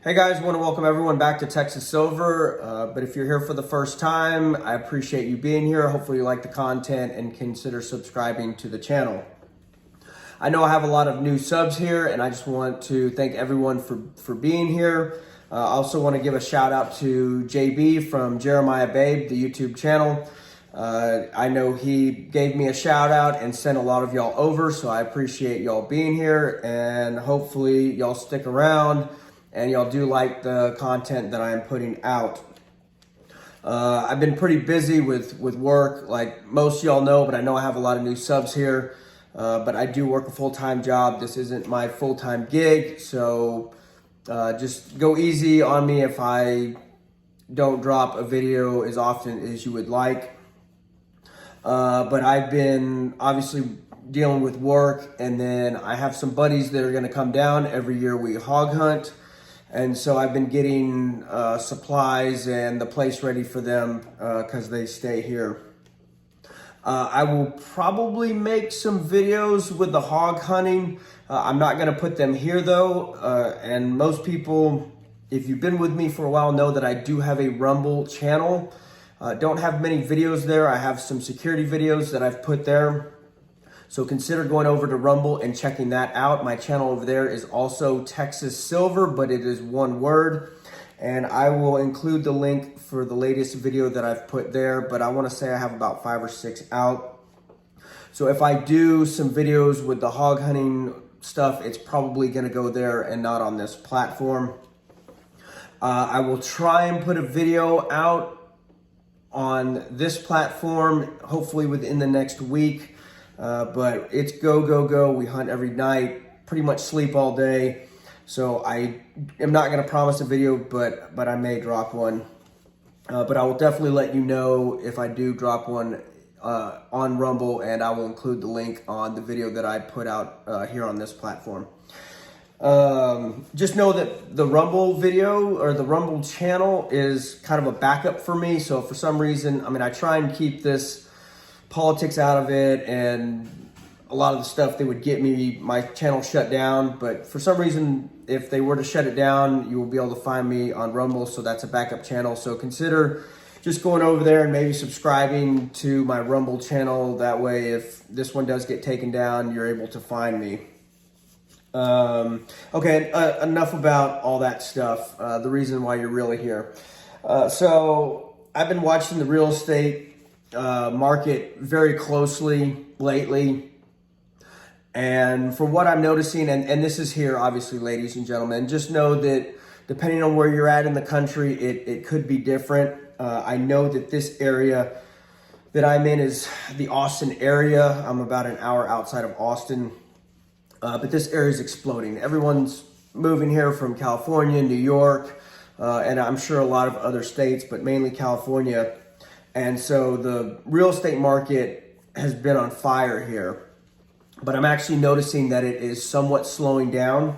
Hey guys, want to welcome everyone back to Texas Silver. But if you're here for the first time, I appreciate you being here. Hopefully you like the content and consider subscribing to the channel. I know I have a lot of new subs here, and I just want to thank everyone for being here. I also want to give a shout out to JB from Jeremiah Babe, the YouTube channel. I know he gave me a shout out and sent a lot of y'all over, so I appreciate y'all being here, and hopefully y'all stick around and y'all do like the content that I am putting out. I've been pretty busy with work, like most of y'all know, but I know I have a lot of new subs here. But I do work a full-time job. This isn't my full-time gig, so just go easy on me if I don't drop a video as often as you would like. But I've been obviously dealing with work, and then I have some buddies that are going to come down. Every year we hog hunt, and so I've been getting supplies and the place ready for them because they stay here. I will probably make some videos with the hog hunting. I'm not going to put them here though, and most people, if you've been with me for a while, know that I do have a Rumble channel. Don't have many videos there. I have some security videos that I've put there. So consider going over to Rumble and checking that out. My channel over there is also Texas Silver, but it is one word. And I will include the link for the latest video that I've put there, but I want to say I have about 5 or 6 out. So if I do some videos with the hog hunting stuff, it's probably going to go there and not on this platform. I will try and put a video out on this platform, hopefully within the next week. But it's go, go, go. We hunt every night, pretty much sleep all day. So I am not going to promise a video, but I may drop one. But I will definitely let you know if I do drop one on Rumble, and I will include the link on the video that I put out here on this platform. Just know that the Rumble video or the Rumble channel is kind of a backup for me. So for some reason, I try and keep this politics out of it, and a lot of the stuff that would get my channel shut down. But for some reason, if they were to shut it down, you will be able to find me on Rumble. So that's a backup channel. So consider just going over there and maybe subscribing to my Rumble channel. That way, if this one does get taken down, you're able to find me. Okay, enough about all that stuff. The reason why you're really here. So I've been watching the real estate market very closely lately. And from what I'm noticing, and this is here, obviously, ladies and gentlemen, just know that depending on where you're at in the country, it could be different. I know that this area that I'm in is the Austin area. I'm about an hour outside of Austin. But this area is exploding. Everyone's moving here from California, New York, and I'm sure a lot of other states, but mainly California. And so the real estate market has been on fire here. But I'm actually noticing that it is somewhat slowing down.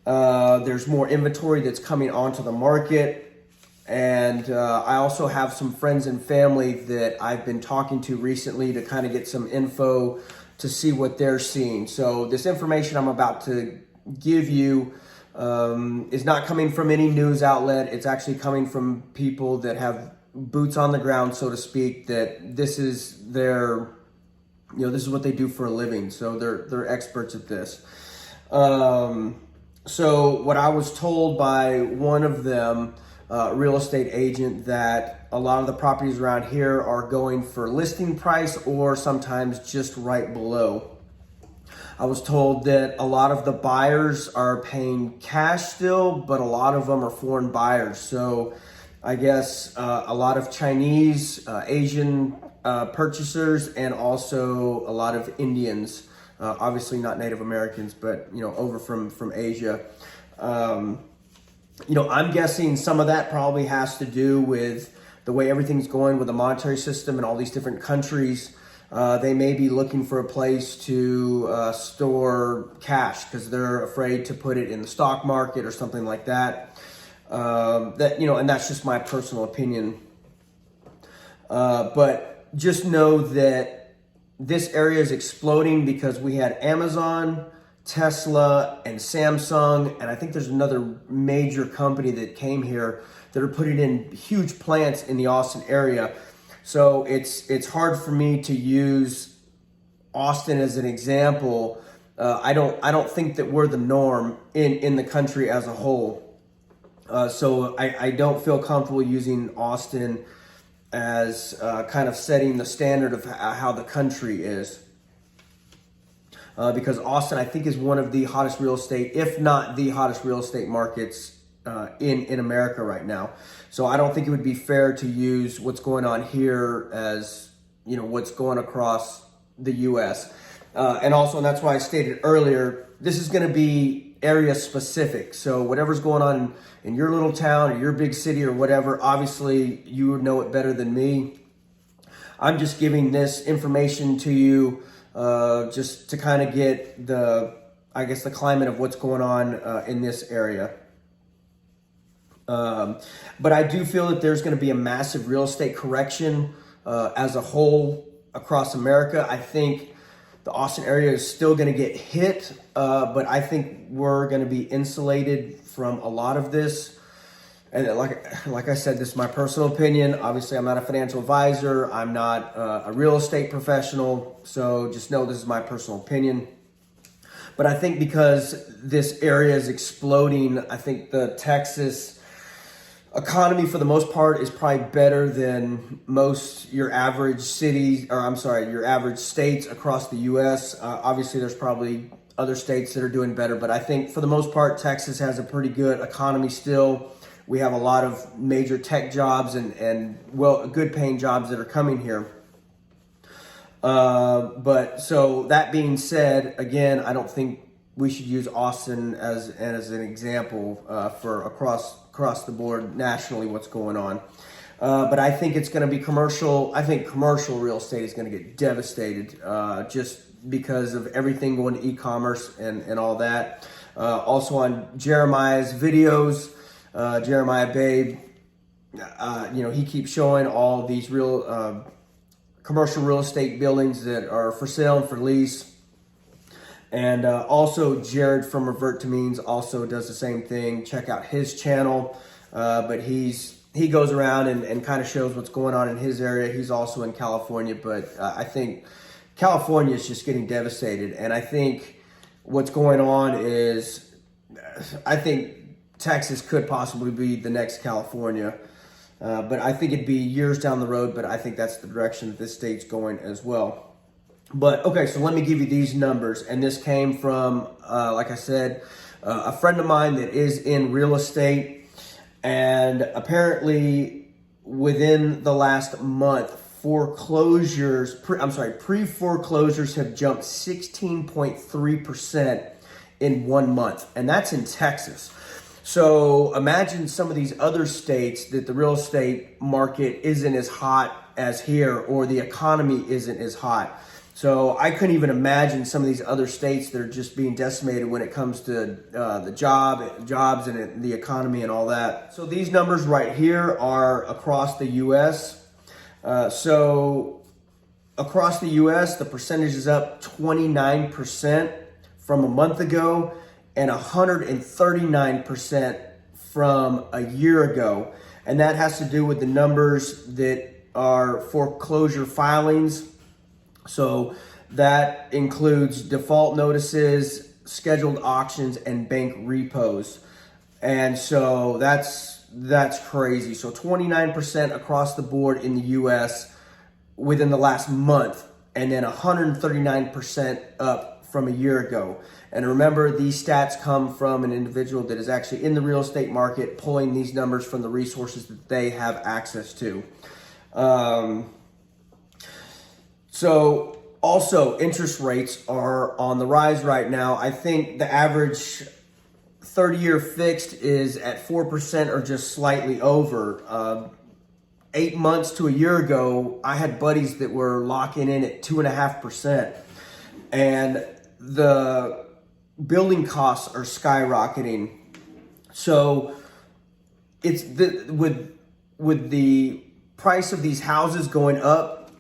There's more inventory that's coming onto the market. And I also have some friends and family that I've been talking to recently to kind of get some info to see what they're seeing. So this information I'm about to give you is not coming from any news outlet. It's actually coming from people that have boots on the ground, so to speak, that this is their, this is what they do for a living. So they're experts at this. So what I was told by one of them, real estate agent, that a lot of the properties around here are going for listing price or sometimes just right below. I was told that a lot of the buyers are paying cash still, but a lot of them are foreign buyers. So I guess a lot of Chinese, Asian purchasers, and also a lot of Indians, obviously not Native Americans, but over from Asia. I'm guessing some of that probably has to do with the way everything's going with the monetary system in all these different countries. They may be looking for a place to store cash because they're afraid to put it in the stock market or something like that. And that's just my personal opinion. But just know that this area is exploding because we had Amazon Tesla and Samsung, and I think there's another major company that came here that are putting in huge plants in the Austin area. So it's hard for me to use Austin as an example. I don't think that we're the norm in the country as a whole. So I don't feel comfortable using Austin as kind of setting the standard of how the country is. Because Austin, I think, is one of the hottest real estate, if not the hottest real estate markets in America right now. So I don't think it would be fair to use what's going on here as, you know, what's going across the U.S. And that's why I stated earlier, this is going to be area specific. So whatever's going on in your little town or your big city or whatever, obviously you would know it better than me. I'm just giving this information to you just to kind of get the climate of what's going on in this area. But I do feel that there's going to be a massive real estate correction as a whole across America. I think the Austin area is still going to get hit, but I think we're going to be insulated from a lot of this. And like I said, this is my personal opinion. Obviously, I'm not a financial advisor. I'm not a real estate professional. So just know this is my personal opinion. But I think because this area is exploding, I think the Texas economy for the most part is probably better than your average your average states across the U.S. Obviously, there's probably other states that are doing better, but I think for the most part, Texas has a pretty good economy still. We have a lot of major tech jobs and good paying jobs that are coming here. But so that being said, again, I don't think we should use Austin as an example for across the board nationally what's going on. But I think it's going to be commercial. I think commercial real estate is going to get devastated just because of everything going to e-commerce and all that. Also on Jeremiah's videos, Jeremiah Babe, he keeps showing all these real commercial real estate buildings that are for sale and for lease. And also Jared from Revert to Means also does the same thing. Check out his channel. But he goes around and kind of shows what's going on in his area. He's also in California, but I think California is just getting devastated. And I think what's going on is, I think Texas could possibly be the next California. But I think it'd be years down the road, but I think that's the direction that this state's going as well. But okay, so let me give you these numbers. And this came from, like I said, a friend of mine that is in real estate. And apparently within the last month, pre-foreclosures have jumped 16.3% in 1 month. And that's in Texas. So imagine some of these other states that the real estate market isn't as hot as here, or the economy isn't as hot. So I couldn't even imagine some of these other states that are just being decimated when it comes to the jobs and the economy and all that. So these numbers right here are across the U.S. So across the U.S., the percentage is up 29% from a month ago and 139% from a year ago. And that has to do with the numbers that are foreclosure filings. So that includes default notices, scheduled auctions, and bank repos. And so that's crazy. So 29% across the board in the US within the last month, and then 139% up from a year ago. And remember, these stats come from an individual that is actually in the real estate market, pulling these numbers from the resources that they have access to. So also interest rates are on the rise right now. I think the average 30-year fixed is at 4% or just slightly over. 8 months to a year ago, I had buddies that were locking in at 2.5%. And the building costs are skyrocketing. So it's with the price of these houses going up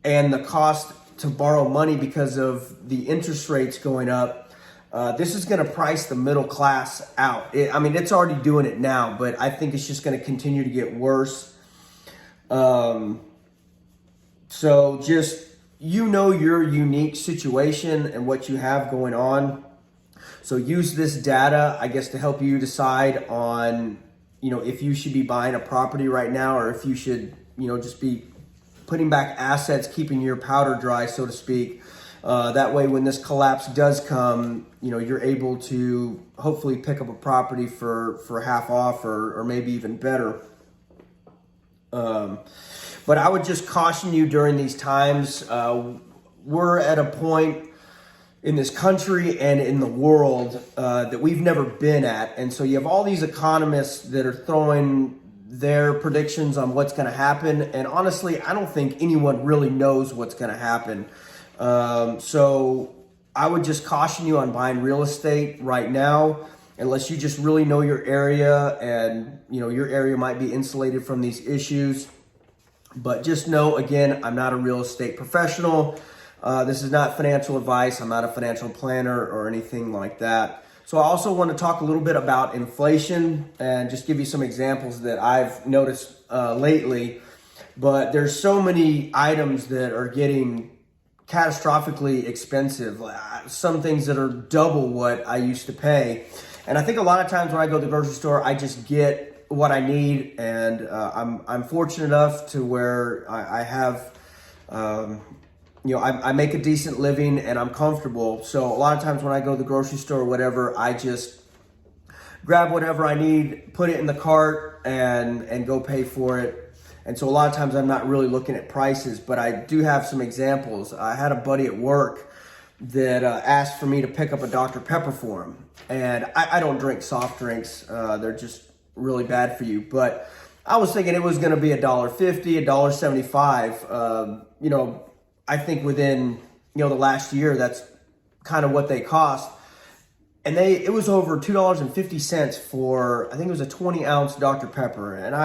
and the cost to borrow money because of the interest rates going up, This is going to price the middle class out. I mean, it's already doing it now, but I think it's just going to continue to get worse. So just, your unique situation and what you have going on. So use this data, I guess, to help you decide on, if you should be buying a property right now, or if you should, just be putting back assets, keeping your powder dry, so to speak. That way, when this collapse does come, you're able to hopefully pick up a property for half off or maybe even better. But I would just caution you during these times. We're at a point in this country and in the world that we've never been at. And so you have all these economists that are throwing their predictions on what's going to happen. And honestly, I don't think anyone really knows what's going to happen. So I would just caution you on buying real estate right now, unless you just really know your area and, your area might be insulated from these issues. But just know, again, I'm not a real estate professional. This is not financial advice. I'm not a financial planner or anything like that. So I also want to talk a little bit about inflation and just give you some examples that I've noticed lately. But there's so many items that are getting catastrophically expensive. Some things that are double what I used to pay. And I think a lot of times when I go to the grocery store, I just get what I need. And I'm fortunate enough to where I have... I make a decent living and I'm comfortable. So a lot of times when I go to the grocery store or whatever, I just grab whatever I need, put it in the cart and go pay for it. And so a lot of times I'm not really looking at prices, but I do have some examples. I had a buddy at work that asked for me to pick up a Dr. Pepper for him. And I don't drink soft drinks. They're just really bad for you. But I was thinking it was going to be $1.50, $1.75. I think within, the last year, that's kind of what they cost. And it was over $2.50 for, I think it was a 20-ounce Dr. Pepper. And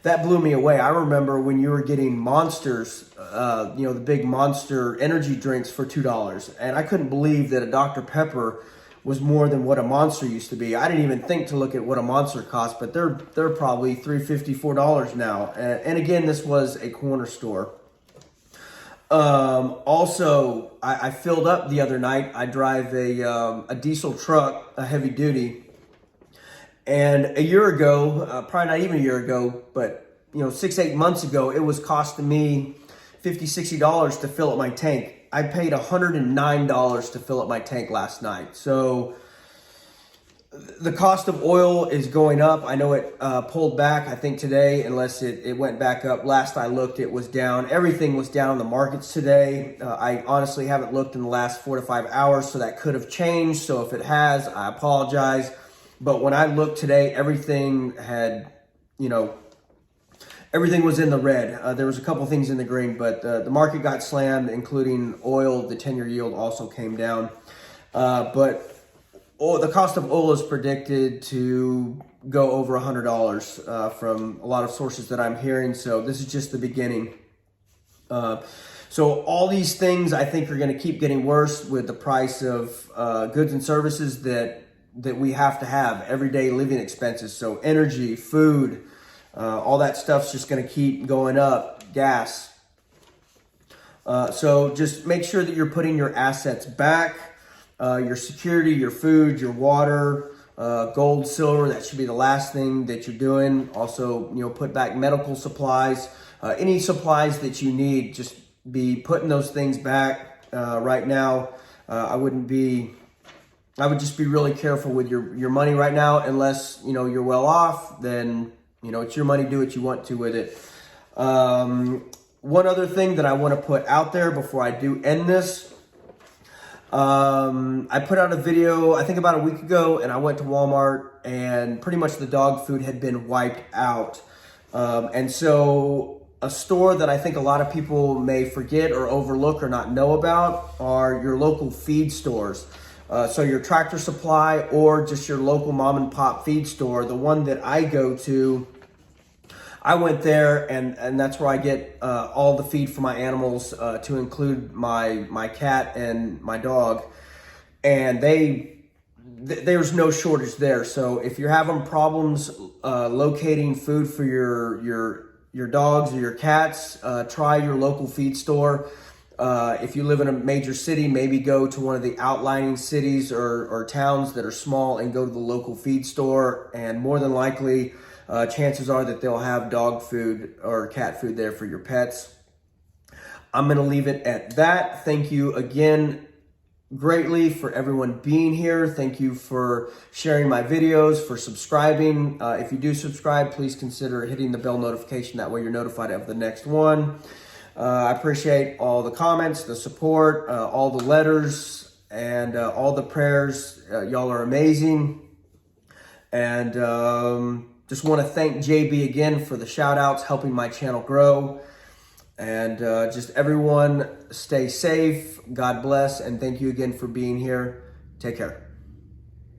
that blew me away. I remember when you were getting Monsters, the big Monster energy drinks for $2. And I couldn't believe that a Dr. Pepper was more than what a Monster used to be. I didn't even think to look at what a Monster cost, but they're probably $3.50, $4 now. And again, this was a corner store. Also, I filled up the other night. I drive a diesel truck, a heavy duty. And a year ago, probably not even a year ago, but 6-8 months ago, it was costing me $50, $60 to fill up my tank. I paid $109 to fill up my tank last night. So the cost of oil is going up. I know it pulled back, I think today, unless it went back up. Last I looked, it was down. Everything was down in the markets today. I honestly haven't looked in the last 4 to 5 hours, so that could have changed. So if it has, I apologize. But when I looked today, everything had, everything was in the red. There was a couple things in the green, but the market got slammed, including oil. The 10-year yield also came down. But the cost of oil is predicted to go over $100 from a lot of sources that I'm hearing. So this is just the beginning. So all these things I think are going to keep getting worse with the price of goods and services that we have to have, everyday living expenses. So energy, food, all that stuff's just going to keep going up, gas. So just make sure that you're putting your assets back. Your security, your food, your water, gold, silver, that should be the last thing that you're doing. Also, put back medical supplies, any supplies that you need, just be putting those things back. Right now, I would just be really careful with your money right now, unless, you're well off, then, it's your money, do what you want to with it. One other thing that I want to put out there before I do end this, I put out a video, I think about a week ago, and I went to Walmart and pretty much the dog food had been wiped out. And so a store that I think a lot of people may forget or overlook or not know about are your local feed stores. So your Tractor Supply or just your local mom and pop feed store. The one that I go to, I went there and that's where I get all the feed for my animals, to include my cat and my dog. and there's no shortage there. So if you're having problems locating food for your dogs or your cats, try your local feed store. If you live in a major city, maybe go to one of the outlying cities or towns that are small and go to the local feed store. And more than likely, chances are that they'll have dog food or cat food there for your pets. I'm going to leave it at that. Thank you again greatly for everyone being here. Thank you for sharing my videos, for subscribing. If you do subscribe, please consider hitting the bell notification. That way you're notified of the next one. I appreciate all the comments, the support, all the letters, and all the prayers. Y'all are amazing. And just want to thank JB again for the shout outs, helping my channel grow. And just everyone stay safe. God bless. And thank you again for being here. Take care.